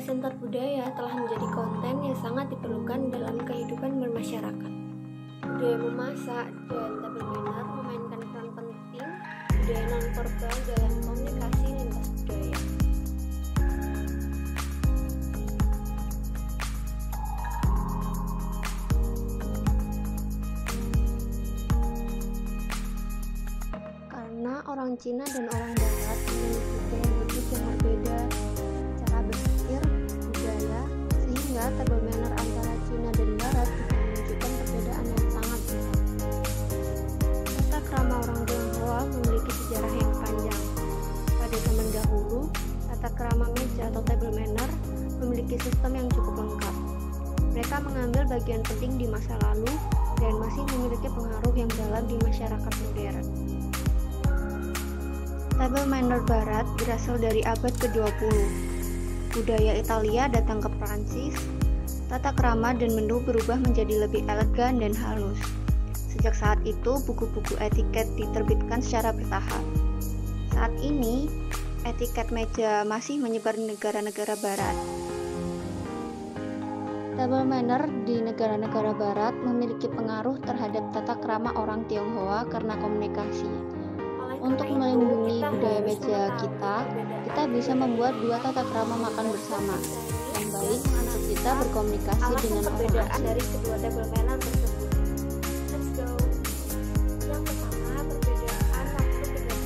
Center budaya telah menjadi konten yang sangat diperlukan dalam kehidupan bermasyarakat. Budaya memasak dan table manner memainkan peran penting budaya non-verbal dalam komunikasi lintas budaya. Karena orang Cina dan orang Barat memiliki gaya hidup yang berbeda, cara berpikir, budaya, sehingga table manner antara Cina dan Barat juga menunjukkan perbedaan yang sangat besar. Tata krama orang Tionghoa memiliki sejarah yang panjang. Pada zaman dahulu, tata krama meja atau table manner memiliki sistem yang cukup lengkap. Mereka mengambil bagian penting di masa lalu dan masih memiliki pengaruh yang dalam di masyarakat modern. Table manner Barat berasal dari abad ke-20. Budaya Italia datang ke Prancis. Tata krama dan menu berubah menjadi lebih elegan dan halus. Sejak saat itu, buku-buku etiket diterbitkan secara bertahap. Saat ini, etiket meja masih menyebar di negara-negara Barat. Table manner di negara-negara Barat memiliki pengaruh terhadap tata krama orang Tionghoa karena komunikasi. Untuk melindungi budaya meja kita bisa membuat dua tata krama makan bersama yang baik untuk kita berkomunikasi dengan orang asing. Dari kedua table manner tersebut. Let's go. Yang pertama, perbedaan waktu kegiatan.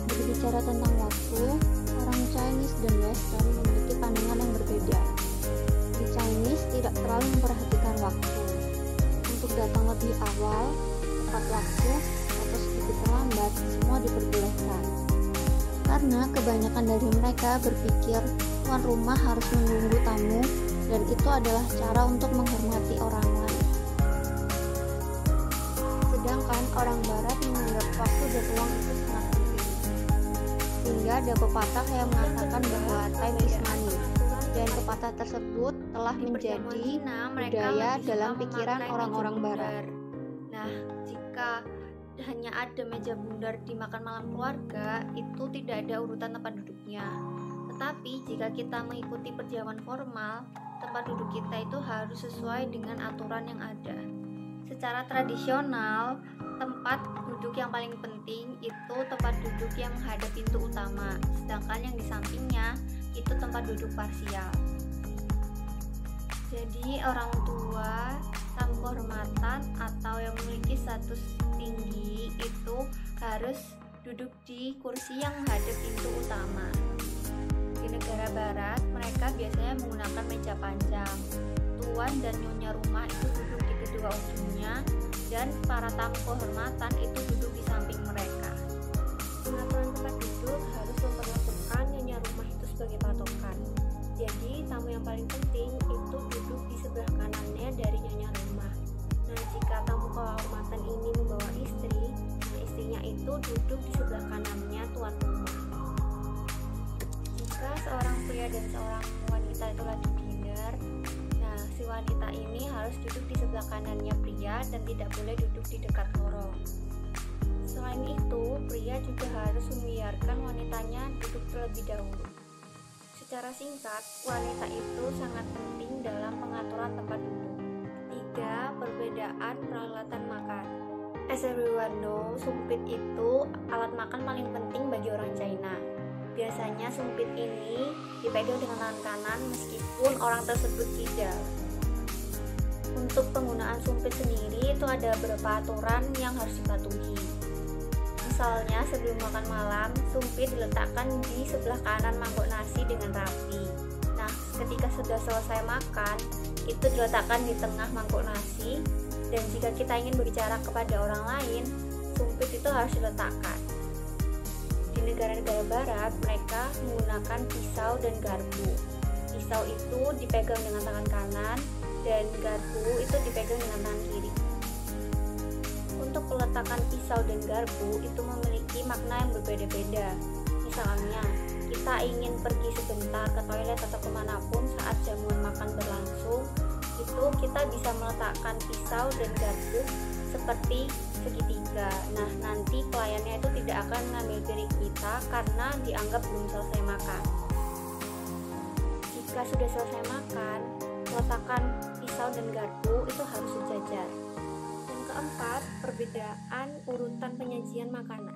Berbicara tentang waktu, orang Chinese dan Western memiliki pandangan yang berbeda. Di Chinese tidak terlalu memperhatikan waktu. Untuk datang lebih awal, tepat waktu, atau sedikit terlambat, semua diperbolehkan. Karena kebanyakan dari mereka berpikir tuan rumah harus menunggu tamu dan itu adalah cara untuk menghormati orang lain. Sedangkan orang Barat menganggap waktu dan uang itu sangat penting. Sehingga ada pepatah yang mengatakan bahwa time is money, dan pepatah tersebut telah menjadi budaya dalam pikiran orang-orang Barat. Nah, jika hanya ada meja bundar di makan malam keluarga, itu tidak ada urutan tempat duduknya. Tetapi jika kita mengikuti perjamuan formal, tempat duduk kita itu harus sesuai dengan aturan yang ada. Secara tradisional, tempat duduk yang paling penting itu tempat duduk yang menghadap pintu utama, sedangkan yang di sampingnya itu tempat duduk parsial. Jadi orang tua, tamu kehormatan atau yang memiliki status tinggi itu harus duduk di kursi yang menghadap pintu utama. Di negara Barat, mereka biasanya menggunakan meja panjang. Tuan dan nyonya rumah itu duduk di kedua ujungnya dan para tamu kehormatan itu duduk di samping mereka. Pengaturan tempat duduk harus memperlakukan nyonya rumah itu sebagai patokan. Jadi tamu yang paling penting itu duduk di sebelah kanannya dari nyonya rumah. Nah, jika tamu kehormatan ini membawa istri, nah istrinya itu duduk di sebelah kanannya tuan rumah. Jika seorang pria dan seorang wanita itu lagi dinner, nah si wanita ini harus duduk di sebelah kanannya pria dan tidak boleh duduk di dekat lorong. Selain itu, pria juga harus membiarkan wanitanya duduk terlebih dahulu. Secara singkat, wanita itu sangat penting dalam pengaturan tempat duduk. 3. Perbedaan peralatan makan. As everyone knows, sumpit itu alat makan paling penting bagi orang China. Biasanya sumpit ini dipegang dengan tangan kanan meskipun orang tersebut kidal. Untuk penggunaan sumpit sendiri itu ada beberapa aturan yang harus dipatuhi. Misalnya sebelum makan malam, sumpit diletakkan di sebelah kanan mangkok nasi dengan rapi. Nah, ketika sudah selesai makan, itu diletakkan di tengah mangkok nasi. Dan jika kita ingin berbicara kepada orang lain, sumpit itu harus diletakkan. Di negara-negara Barat, mereka menggunakan pisau dan garpu. Pisau itu dipegang dengan tangan kanan dan garpu itu dipegang dengan tangan kiri. Untuk peletakan pisau dan garpu itu memiliki makna yang berbeda-beda. Misalnya, kita ingin pergi sebentar ke toilet atau kemanapun saat jamuan makan berlangsung, itu itu kita bisa meletakkan pisau dan garpu seperti segitiga. Nah, nanti pelayannya itu tidak akan mengambil piring kita karena dianggap belum selesai makan. Jika sudah selesai makan, letakkan pisau dan garpu itu harus sejajar. Yang keempat, perbedaan urutan penyajian makanan.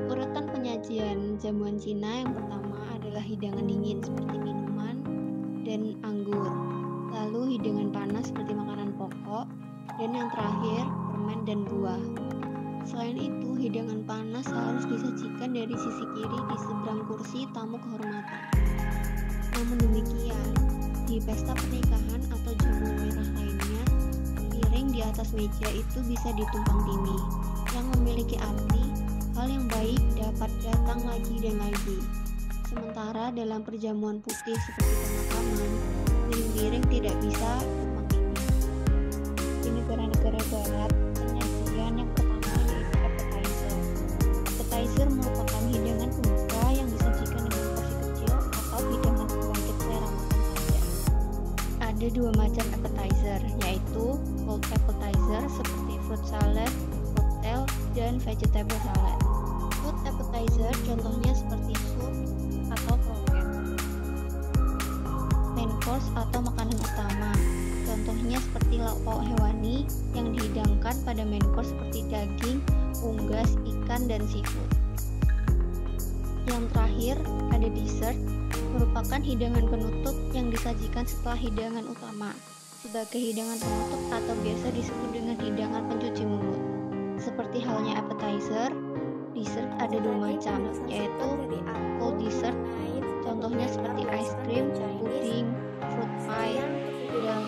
Urutan penyajian jamuan Cina yang pertama adalah hidangan dingin seperti minuman dan anggur, lalu hidangan panas seperti makanan pokok, dan yang terakhir permen dan buah. Selain itu, hidangan panas harus disajikan dari sisi kiri di seberang kursi tamu kehormatan. Namun demikian, di pesta pernikahan atau jamuan merah lainnya, piring di atas meja itu bisa ditumpang tindih yang memiliki arti hal yang baik dapat datang lagi dan lagi. Sementara dalam perjamuan putih seperti pemakaman, piring-piring tidak bisa tumpang tindih. Di negara-negara barat, penyajian yang pertama yaitu appetizer. Appetizer merupakan hidangan pembuka yang disajikan dengan porsi kecil atau hidangan pembangkit selera makan saja. Ada dua macam appetizer, yaitu cold appetizer seperti fruit salad, cocktail, dan vegetable salad. Food appetizer contohnya seperti sup atau kroket. Main course atau makanan utama, contohnya seperti lauk pauk hewani yang dihidangkan pada main course seperti daging, unggas, ikan, dan seafood. Yang terakhir ada dessert, merupakan hidangan penutup yang disajikan setelah hidangan utama sebagai hidangan penutup atau biasa disebut dengan hidangan pencuci mulut. Seperti halnya appetizer, dessert ada dua macam, yaitu cold dessert, contohnya seperti ice cream, puding, fruit pie, dan